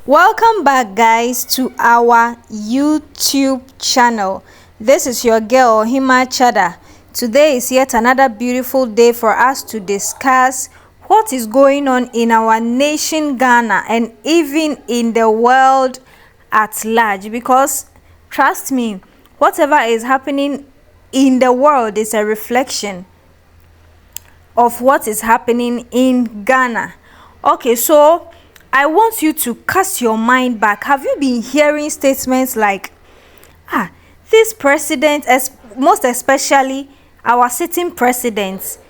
Welcome back, guys, to our YouTube channel. This is your girl Hima Chada. Today is yet another beautiful day for us to discuss what is going on in our nation Ghana and even in the world at large, because trust me, whatever is happening in the world is a reflection of what is happening in Ghana. Okay, so I want you to cast your mind back. Have you been hearing statements like, this president, most especially our sitting President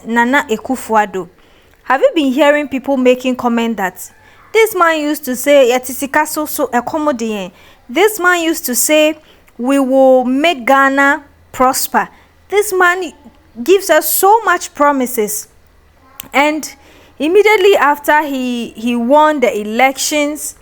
Nana Kwame? Have you been hearing people making comment that this man used to say, this man used to say, we will make Ghana prosper. This man gives us so much promises, and immediately after he won the elections,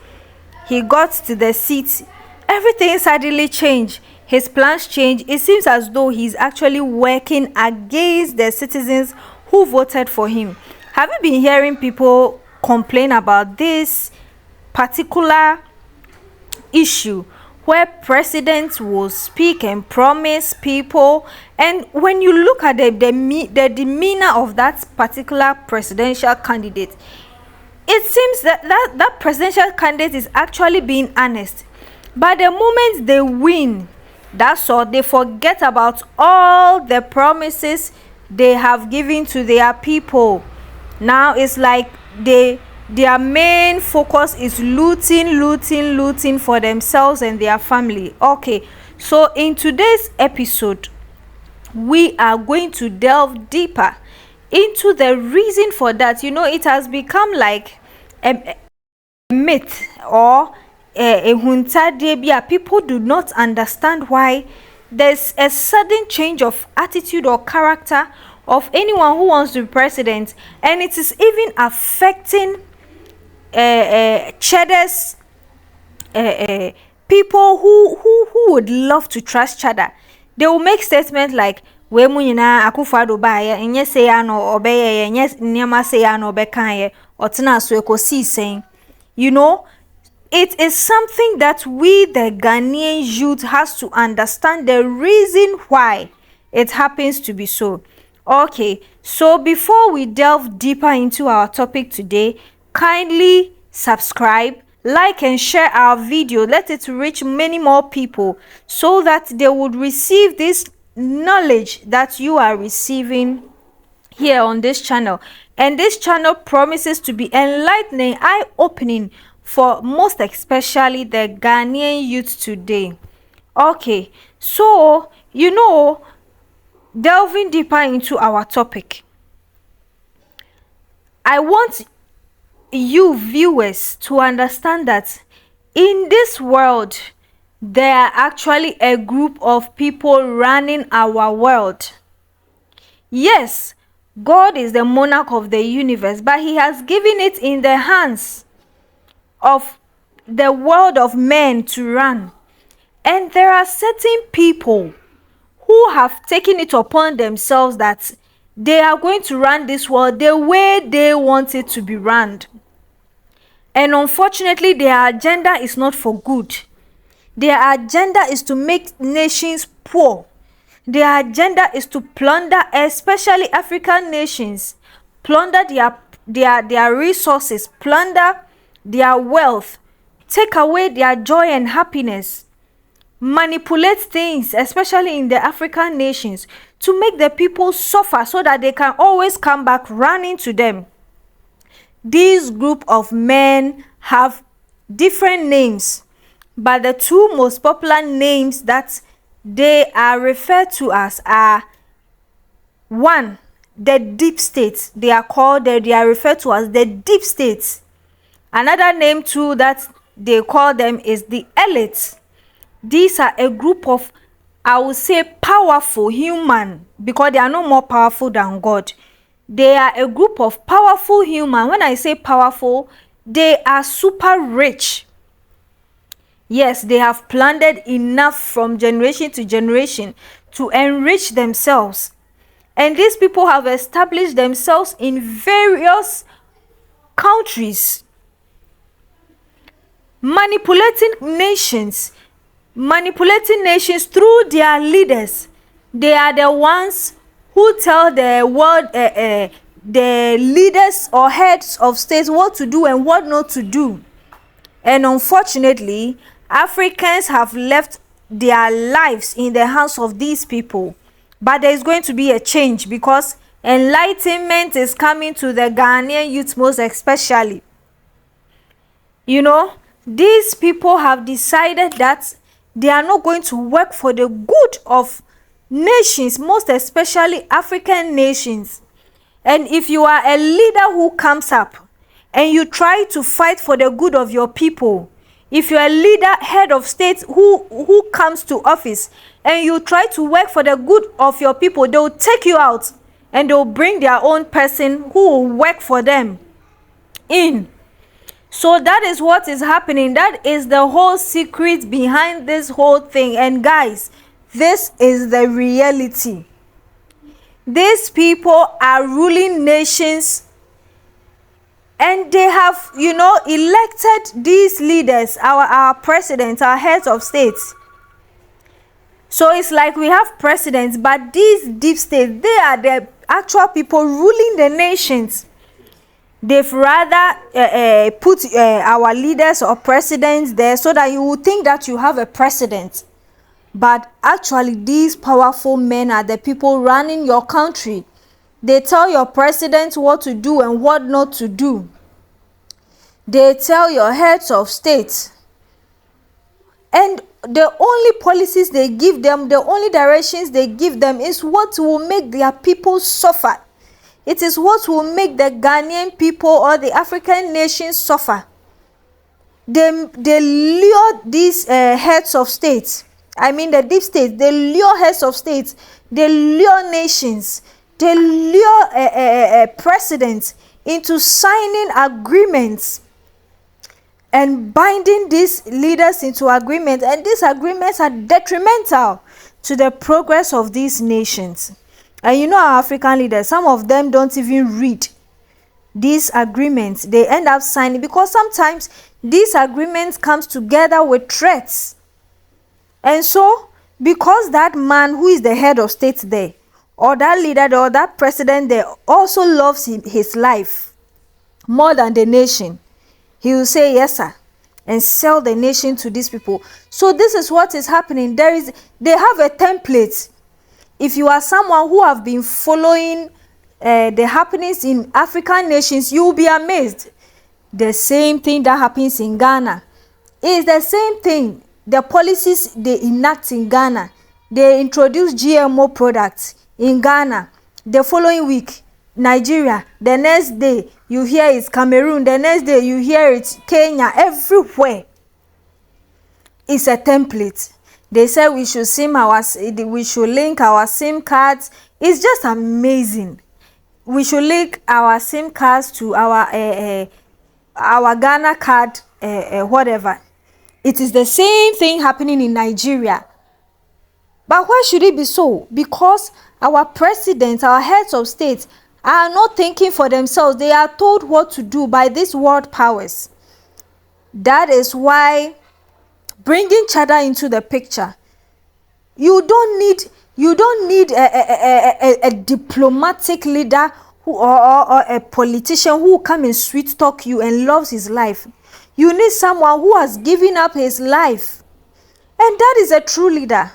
he got to the seat, everything suddenly changed. His plans changed. It seems as though he's actually working against the citizens who voted for him. Have you been hearing people complain about this particular issue, where presidents will speak and promise people, and when you look at the demeanor of that particular presidential candidate, it seems that presidential candidate is actually being honest. But the moment they win, that's all, they forget about all the promises they have given to their people. Now it's like their main focus is looting for themselves and their family. Okay, so in today's episode, we are going to delve deeper into the reason for that. It has become like a myth or a huntadebia. People do not understand why there's a sudden change of attitude or character of anyone who wants to be president, and it is even affecting Chada's people who would love to trust Chada. They will make statements like, we munyina akufado baye enye se ya no obeye enye nyama se ya no obekaye otina so ekosi saying. It is something that we, the Ghanaian youth, has to understand the reason why it happens to be so. Okay, so before we delve deeper into our topic today, kindly subscribe, like and share our video. Let it reach many more people so that they would receive this knowledge that you are receiving here on this channel. And this channel promises to be enlightening, eye-opening for most especially the Ghanaian youth today. Okay, so delving deeper into our topic, I want you viewers to understand that in this world there are actually a group of people running our world. Yes, God is the monarch of the universe, but he has given it in the hands of the world of men to run. And there are certain people who have taken it upon themselves that they are going to run this world the way they want it to be run. And unfortunately, their agenda is not for good. Their agenda is to make nations poor. Their agenda is to plunder, especially African nations, plunder their resources, plunder their wealth, take away their joy and happiness, manipulate things, especially in the African nations, to make the people suffer so that they can always come back running to them. This group of men have different names, but the two most popular names that they are referred to as are, one, the deep state. They are referred to as the deep states. Another name too that they call them is the elites. These are a group of, I would say, powerful human, because they are no more powerful than God. They are a group of powerful human. When I say powerful, they are super rich. Yes, they have plundered enough from generation to generation to enrich themselves. And these people have established themselves in various countries. manipulating nations, through their leaders. They are the ones who tell the world, the leaders or heads of states what to do and what not to do. And unfortunately, Africans have left their lives in the hands of these people. But there is going to be a change, because enlightenment is coming to the Ghanaian youth, most especially. You know, these people have decided that they are not going to work for the good of nations, most especially African nations. And if you are a leader who comes up and you try to fight for the good of your people, if you're a leader, head of state who comes to office and you try to work for the good of your people, they will take you out and they will bring their own person who will work for them in. So that is what is happening. That is the whole secret behind this whole thing. And guys, this is the reality. These people are ruling nations, and they have, elected these leaders, our presidents, our heads of states. So it's like we have presidents, but these deep states, they are the actual people ruling the nations. They've rather put our leaders or presidents there so that you would think that you have a president. But actually, these powerful men are the people running your country. They tell your president what to do and what not to do. They tell your heads of state. And the only policies they give them, the only directions they give them is what will make their people suffer. It is what will make the Ghanaian people or the African nations suffer. They lure these heads of states. I mean the deep states. They lure heads of states. They lure nations. They lure presidents into signing agreements and binding these leaders into agreements. And these agreements are detrimental to the progress of these nations. And our African leaders, some of them don't even read these agreements. They end up signing because sometimes these agreements comes together with threats. And so, because that man who is the head of state there, or that leader or that president there also loves his life more than the nation, he will say yes sir and sell the nation to these people. So this is what is happening. They have a template. If you are someone who have been following the happenings in African nations, you will be amazed. The same thing that happens in Ghana is the same thing. The policies they enact in Ghana, they introduce GMO products in Ghana. The following week, Nigeria. The next day, you hear it's Cameroon. The next day, you hear it's Kenya. Everywhere. It's a template. They say we should link our SIM cards. It's just amazing. We should link our SIM cards to our Ghana card, whatever. It is the same thing happening in Nigeria. But why should it be so? Because our presidents, our heads of states are not thinking for themselves. They are told what to do by these world powers. That is why bringing Chada into the picture, you don't need a diplomatic leader or a politician who come and sweet talk you and loves his life. You need someone who has given up his life, and that is a true leader.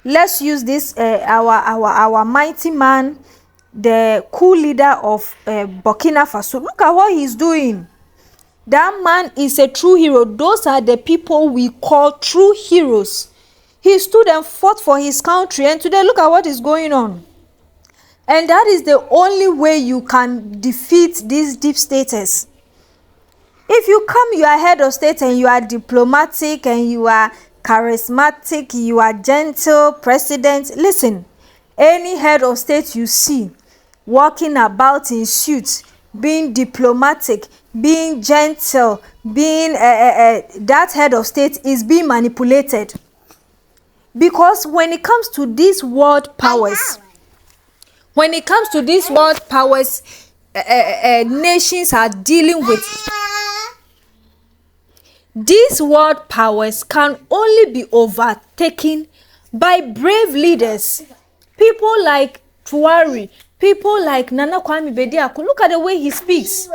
Let's use this our mighty man, the cool leader of Burkina Faso. Look at what he's doing. That man is a true hero. Those are the people we call true heroes. He stood and fought for his country, and today look at what is going on. And that is the only way you can defeat these deep staters. If you come, you are head of state and you are diplomatic and you are charismatic, you are gentle president. Listen, any head of state you see walking about in suits, being diplomatic, being gentle, being that head of state is being manipulated. Because when it comes to these world powers, nations are dealing with These world powers can only be overtaken by brave leaders. People like Tuari, people like Nana Kwame Bediako. Look at the way he speaks.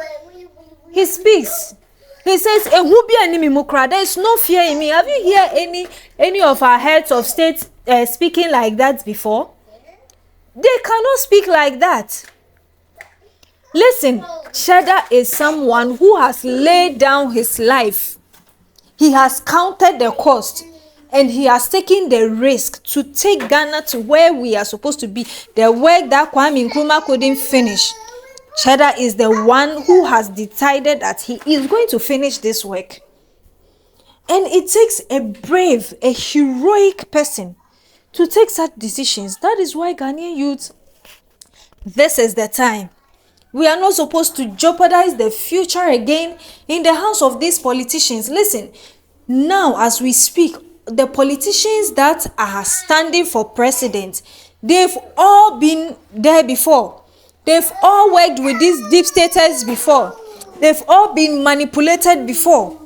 He speaks. He says, there is no fear in me. Have you heard any of our heads of state speaking like that before? They cannot speak like that. Listen, Cheddar is someone who has laid down his life. He has counted the cost and he has taken the risk to take Ghana to where we are supposed to be. The work that Kwame Nkrumah couldn't finish. Cheddar is the one who has decided that he is going to finish this work. And it takes a brave, a heroic person to take such decisions. That is why Ghanaian youth, this is the time. We are not supposed to jeopardize the future again in the hands of these politicians. Listen, now as we speak, the politicians that are standing for president, they've all been there before. They've all worked with these deep staters before. They've all been manipulated before.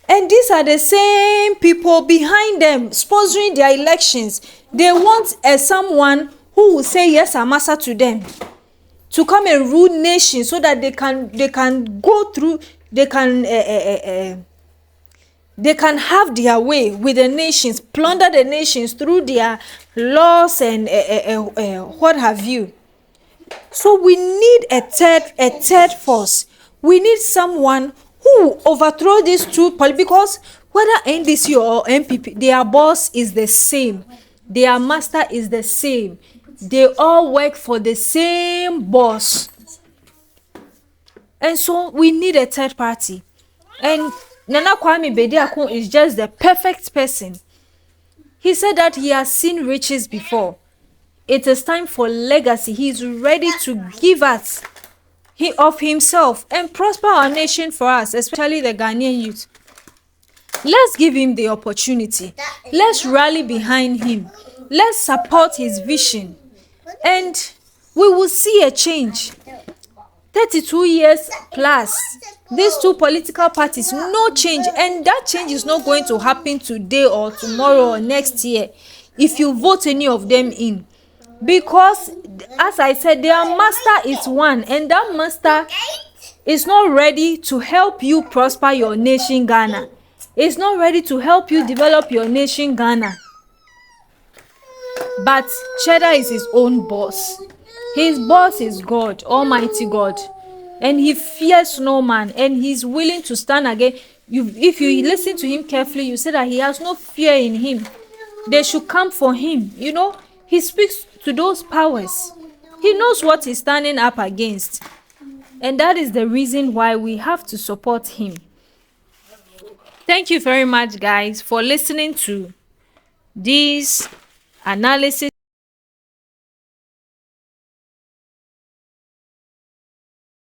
And these are the same people behind them sponsoring their elections. They want someone who will say yes amasa to them, to come and rule nations so that they can go through, they can have their way with the nations, plunder the nations through their laws and what have you. So we need a third force. We need someone who overthrow these two because whether NDC or MPP, their boss is the same, their master is the same. They all work for the same boss. And so we need a third party. And Nana Kwame Bediako is just the perfect person. He said that he has seen riches before. It is time for legacy. He is ready to give us of himself and prosper our nation for us, especially the Ghanaian youth. Let's give him the opportunity. Let's rally behind him. Let's support his vision. And we will see a change. 32 years plus, these two political parties, no change. And that change is not going to happen today or tomorrow or next year if you vote any of them in. Because, as I said, their master is one. And that master is not ready to help you prosper your nation, Ghana. It's not ready to help you develop your nation, Ghana. But Cheddar is his own boss. His boss is God, Almighty God. And he fears no man. And he's willing to stand again. If you listen to him carefully, you see that he has no fear in him. They should come for him. You know, he speaks to those powers. He knows what he's standing up against. And that is the reason why we have to support him. Thank you very much, guys, for listening to this analysis.